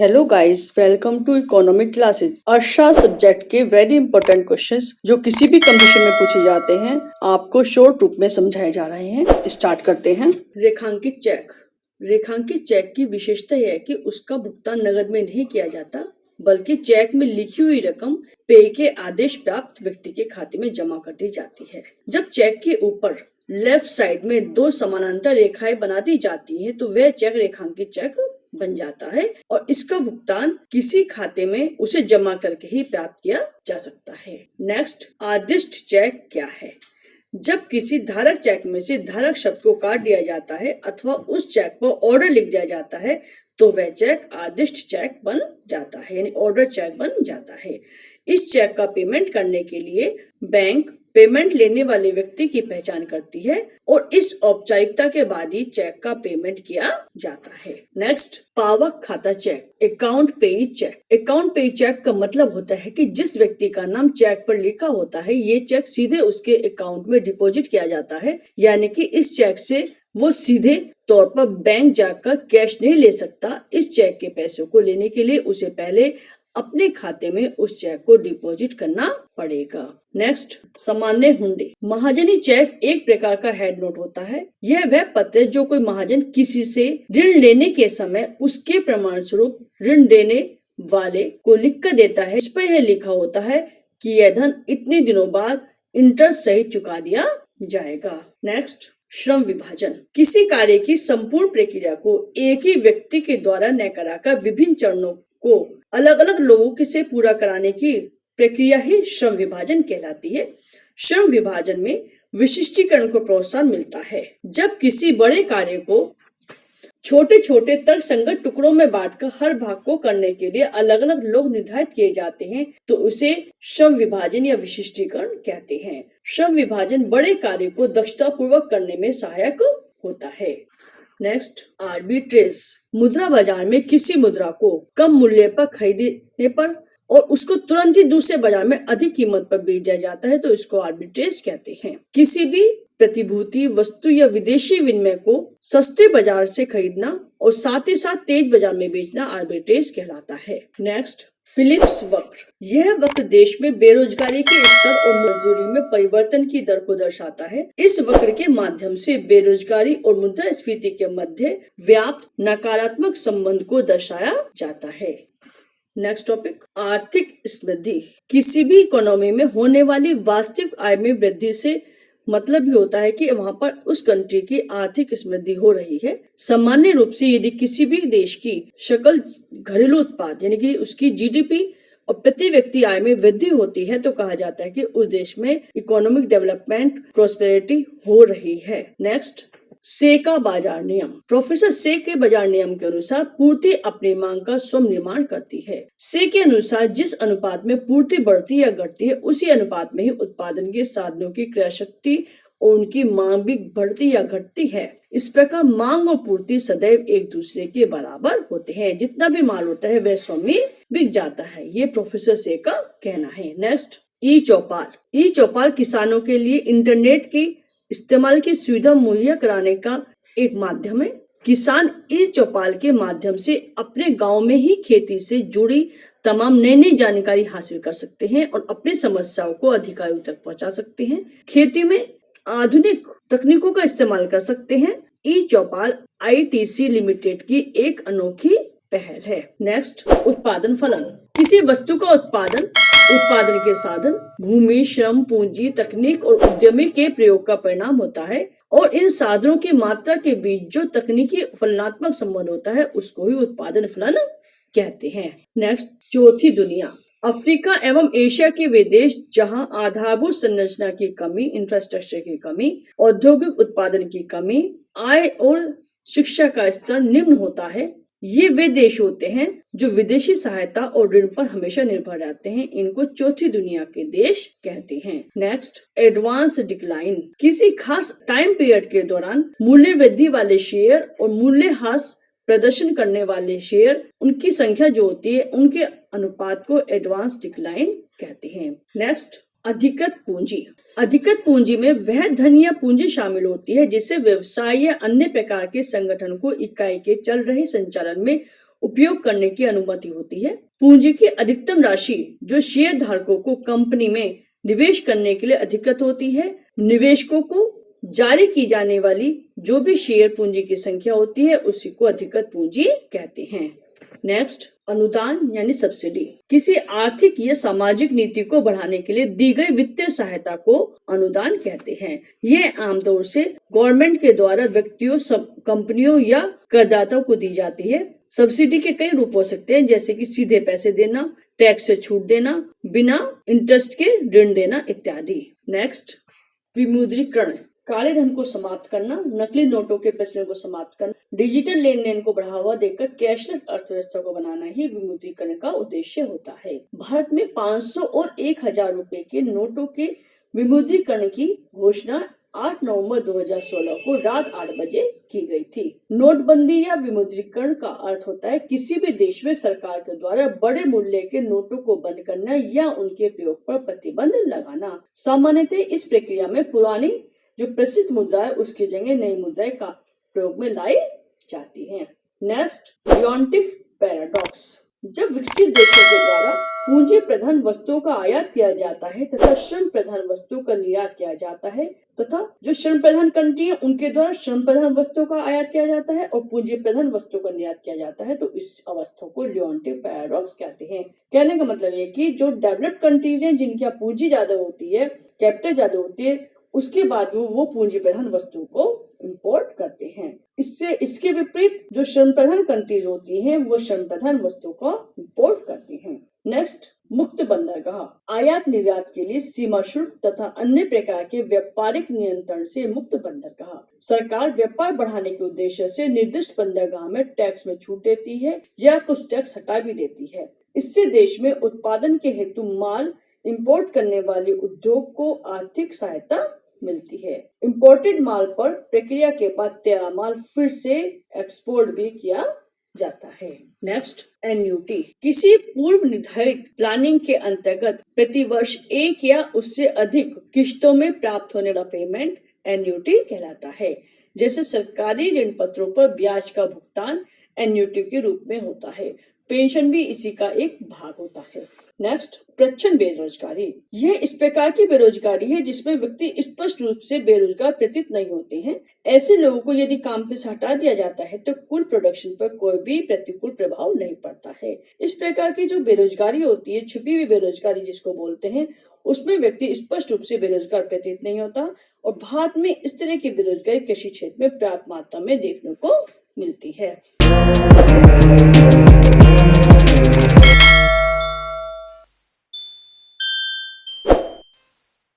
Hello guys, welcome to economic classes. अर्शा subject के very important questions जो किसी भी कंडीशन में पूछे जाते हैं आपको शॉर्ट रूप में समझाए जा रहे हैं। स्टार्ट करते हैं। रेखांकित चेक। रेखांकित चेक की विशेषता यह है कि उसका भुगतान नगद में नहीं किया जाता, बल्कि चेक में लिखी हुई रकम पे के आदेश प्राप्त व्यक्ति के खाते में जमा कर दी जाती है। जब चेक के ऊपर लेफ्ट साइड में दो समानांतर रेखाएं बना दी जाती हैं, तो वह चेक रेखांकित चेक बन जाता है और इसका भुगतान किसी खाते में उसे जमा करके ही प्राप्त किया जा सकता है। नेक्स्ट, आदिष्ट चेक क्या है? जब किसी धारक चेक में से धारक शब्द को काट दिया जाता है अथवा उस चेक पर ऑर्डर लिख दिया जाता है तो वह चेक आदिष्ट चेक बन जाता है, यानी ऑर्डर चेक बन जाता है। इस चेक का पेमेंट करने के लिए बैंक पेमेंट लेने वाले व्यक्ति की पहचान करती है और इस औपचारिकता के बाद ही चेक का पेमेंट किया जाता है। नेक्स्ट, पावक खाता चेक, अकाउंट पेई चेक। अकाउंट पेई चेक का मतलब होता है कि जिस व्यक्ति का नाम चेक पर लिखा होता है ये चेक सीधे उसके अकाउंट में डिपॉजिट किया जाता है, यानी कि इस चेक से वो सीधे तौर पर बैंक जाकर कैश नहीं ले सकता। इस चेक के पैसों को लेने के लिए उसे पहले अपने खाते में उस चेक को डिपॉजिट करना पड़ेगा। नेक्स्ट, सामान्य हुंडी। महाजनी चेक एक प्रकार का हेड नोट होता है। यह वह पत्र जो कोई महाजन किसी से ऋण लेने के समय उसके प्रमाण स्वरूप ऋण देने वाले को लिख कर देता है। इस पर यह लिखा होता है कि यह धन इतने दिनों बाद इंटरेस्ट सहित चुका दिया जाएगा। नेक्स्ट, श्रम विभाजन। किसी कार्य की संपूर्ण प्रक्रिया को एक ही व्यक्ति के द्वारा न कराकर विभिन्न चरणों को अलग अलग लोगों से पूरा कराने की प्रक्रिया ही श्रम विभाजन कहलाती है। श्रम विभाजन में विशिष्टीकरण को प्रोत्साहन मिलता है। जब किसी बड़े कार्य को छोटे छोटे तर्कसंगत टुकड़ों में बांटकर हर भाग को करने के लिए अलग अलग लोग निर्धारित किए जाते हैं तो उसे श्रम विभाजन या विशिष्टीकरण कहते हैं। श्रम विभाजन बड़े कार्य को दक्षता पूर्वक करने में सहायक होता है। Next, arbitrage. मुद्रा बाजार में किसी मुद्रा को कम मूल्य पर खरीदने पर और उसको तुरंत ही दूसरे बाजार में अधिक कीमत पर बेचा जाता है तो इसको आर्बिट्रेज कहते हैं। किसी भी प्रतिभूति, वस्तु या विदेशी विनिमय को सस्ते बाजार से खरीदना और साथ ही साथ तेज बाजार में बेचना आर्बिट्रेज कहलाता है। नेक्स्ट, फिलिप्स वक्र। यह वक्र देश में बेरोजगारी के स्तर और मजदूरी में परिवर्तन की दर को दर्शाता है। इस वक्र के माध्यम से बेरोजगारी और मुद्रास्फीति के मध्य व्याप्त नकारात्मक संबंध को दर्शाया जाता है। नेक्स्ट टॉपिक, आर्थिक समृद्धि। किसी भी इकोनॉमी में होने वाली वास्तविक आय में वृद्धि से मतलब ही होता है कि वहां पर उस कंट्री की आर्थिक समृद्धि हो रही है। सामान्य रूप से यदि किसी भी देश की सकल घरेलू उत्पाद यानी कि उसकी जीडीपी और प्रति व्यक्ति आय में वृद्धि होती है तो कहा जाता है कि उस देश में इकोनॉमिक डेवलपमेंट, प्रॉस्पेरिटी हो रही है। नेक्स्ट, से का बाजार नियम। प्रोफेसर से के बाजार नियम के अनुसार पूर्ति अपनी मांग का स्वयं निर्माण करती है। से के अनुसार जिस अनुपात में पूर्ति बढ़ती या घटती है उसी अनुपात में ही उत्पादन के साधनों की क्रय शक्ति और उनकी मांग भी बढ़ती या घटती है। इस प्रकार मांग और पूर्ति सदैव एक दूसरे के बराबर होते हैं। जितना भी माल होता है वह स्वयं ही बिक जाता है। ये प्रोफेसर से का कहना है। नेक्स्ट, ई चौपाल। ई चौपाल किसानों के लिए इंटरनेट की इस्तेमाल की सुविधा मुहैया कराने का एक माध्यम है। किसान ई चौपाल के माध्यम से अपने गांव में ही खेती से जुड़ी तमाम नई नई जानकारी हासिल कर सकते हैं और अपनी समस्याओं को अधिकारियों तक पहुंचा सकते हैं। खेती में आधुनिक तकनीकों का इस्तेमाल कर सकते हैं। ई चौपाल आईटीसी लिमिटेड की एक अनोखी पहल है। नेक्स्ट, उत्पादन फलन। किसी वस्तु का उत्पादन के साधन भूमि, श्रम, पूंजी, तकनीक और उद्यमी के प्रयोग का परिणाम होता है और इन साधनों की मात्रा के बीच जो तकनीकी फलनात्मक संबंध होता है उसको ही उत्पादन फलन कहते हैं। नेक्स्ट, चौथी दुनिया। अफ्रीका एवं एशिया के वे देश जहां आधारभूत संरचना की कमी, इंफ्रास्ट्रक्चर की कमी, औद्योगिक उत्पादन की कमी, आय और शिक्षा का स्तर निम्न होता है, ये वे देश होते हैं जो विदेशी सहायता और ऋण पर हमेशा निर्भर रहते हैं। इनको चौथी दुनिया के देश कहते हैं। Next, advance decline. किसी खास टाइम पीरियड के दौरान मूल्य वृद्धि वाले शेयर और मूल्य ह्रास प्रदर्शन करने वाले शेयर, उनकी संख्या जो होती है उनके अनुपात को एडवांस डिक्लाइन कहते हैं। नेक्स्ट, अधिकृत पूंजी। अधिकृत पूंजी में वह धन या पूंजी शामिल होती है जिससे व्यवसाय या अन्य प्रकार के संगठन को इकाई के चल रहे संचालन में उपयोग करने की अनुमति होती है। पूंजी की अधिकतम राशि जो शेयर धारकों को कंपनी में निवेश करने के लिए अधिकृत होती है। निवेशकों को जारी की जाने वाली जो भी शेयर पूंजी की संख्या होती है उसी को अधिकृत पूंजी कहते हैं। नेक्स्ट, अनुदान यानी सब्सिडी। किसी आर्थिक या सामाजिक नीति को बढ़ाने के लिए दी गई वित्तीय सहायता को अनुदान कहते हैं। ये आमतौर से गवर्नमेंट के द्वारा व्यक्तियों, कंपनियों या करदाताओं को दी जाती है। सब्सिडी के कई रूप हो सकते हैं, जैसे कि सीधे पैसे देना, टैक्स से छूट देना, बिना इंटरेस्ट के ऋण देना इत्यादि। नेक्स्ट, विमुद्रीकरण। काले धन को समाप्त करना, नकली नोटों के प्रचलन को समाप्त करना, डिजिटल लेन देन को बढ़ावा देकर कैशलेस अर्थव्यवस्था को बनाना ही विमुद्रीकरण का उद्देश्य होता है। भारत में 500 और 1000 रुपए के नोटों के विमुद्रीकरण की घोषणा 8 नवंबर 2016 को रात 8 बजे की गई थी। नोटबंदी या विमुद्रीकरण का अर्थ होता है किसी भी देश में सरकार के द्वारा बड़े मूल्य के नोटों को बंद करना या उनके प्रयोग पर प्रतिबंध लगाना। सामान्यतः इस प्रक्रिया में पुरानी जो प्रसिद्ध मुद्रा है उसकी जगह नई मुद्राएं का प्रयोग में लाई जाती हैं। Next, Leontief paradox. जब विकसित देशों के द्वारा पूंजी प्रधान वस्तुओं का आयात किया जाता है तथा श्रम प्रधान वस्तुओं का निर्यात किया जाता है, तथा जो श्रम प्रधान कंट्री है उनके द्वारा श्रम प्रधान वस्तुओं का आयात किया जाता है और पूंजी प्रधान वस्तुओं का निर्यात किया जाता है, तो इस अवस्था को लियोनटिफ पैराडॉक्स कहते हैं। कहने का मतलब ये कि जो डेवलप्ड कंट्रीज हैं जिनकी पूंजी ज्यादा होती है, कैपिटल ज्यादा होती है, उसके बाद वो पूंजी प्रधान वस्तु को इंपोर्ट करते हैं। इसके विपरीत जो श्रम प्रधान कंट्रीज होती हैं वो श्रम प्रधान वस्तु को इंपोर्ट करती हैं। नेक्स्ट, मुक्त बंदरगाह। आयात निर्यात के लिए सीमा शुल्क तथा अन्य प्रकार के व्यापारिक नियंत्रण से मुक्त बंदरगाह। सरकार व्यापार बढ़ाने के उद्देश्य से निर्दिष्ट बंदरगाह में टैक्स में छूट देती है या कुछ टैक्स हटा भी देती है। इससे देश में उत्पादन के हेतु माल इंपोर्ट करने वाले उद्योग को आर्थिक सहायता मिलती है। इंपोर्टेड माल पर प्रक्रिया के बाद तैयार माल फिर से एक्सपोर्ट भी किया जाता है। Next, annuity. किसी पूर्व निर्धारित प्लानिंग के अंतर्गत प्रतिवर्ष एक या उससे अधिक किश्तों में प्राप्त होने वाला पेमेंट एन्युटी कहलाता है। जैसे सरकारी ऋण पत्रों पर ब्याज का भुगतान एन्युटी के रूप में होता है। पेंशन भी इसी का एक भाग होता है। नेक्स्ट, प्रच्छन्न बेरोजगारी। यह इस प्रकार की बेरोजगारी है जिसमें व्यक्ति स्पष्ट रूप से बेरोजगार प्रतीत नहीं होते हैं। ऐसे लोगों को यदि काम पे से हटा दिया जाता है तो कुल प्रोडक्शन पर कोई भी प्रतिकूल प्रभाव नहीं पड़ता है। इस प्रकार की जो बेरोजगारी होती है, छुपी हुई बेरोजगारी जिसको बोलते हैं, उसमें व्यक्ति स्पष्ट रूप से बेरोजगार प्रतीत नहीं होता। और भारत में इस तरह की बेरोजगारी कृषि क्षेत्र में पर्याप्त मात्रा में देखने को मिलती है।